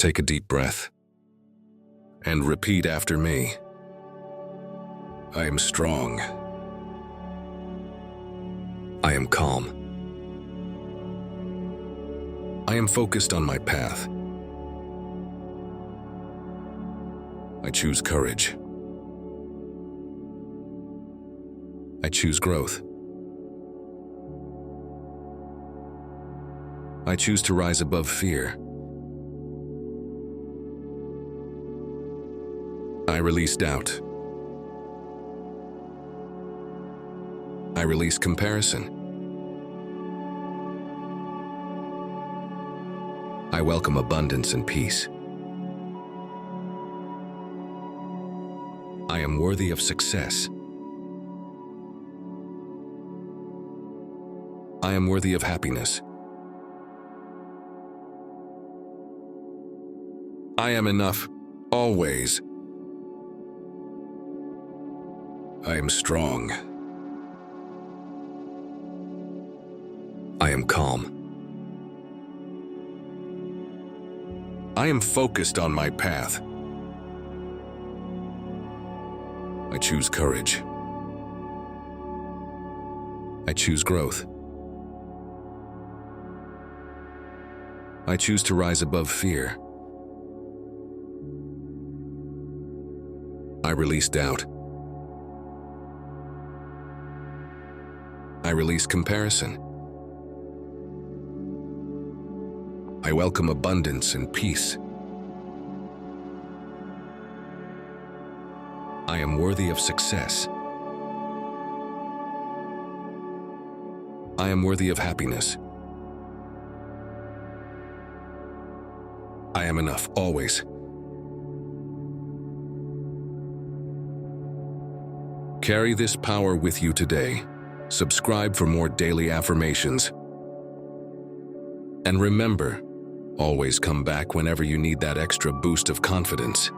Take a deep breath and repeat after me. I am strong. I am calm. I am focused on my path. I choose courage. I choose growth. I choose to rise above fear. I release doubt. I release comparison. I welcome abundance and peace. I am worthy of success. I am worthy of happiness. I am enough, always. I am strong. I am calm. I am focused on my path. I choose courage. I choose growth. I choose to rise above fear. I release doubt. I release comparison. I welcome abundance and peace. I am worthy of success. I am worthy of happiness. I am enough, always. Carry this power with you today. Subscribe for more daily affirmations. And remember, always come back whenever you need that extra boost of confidence.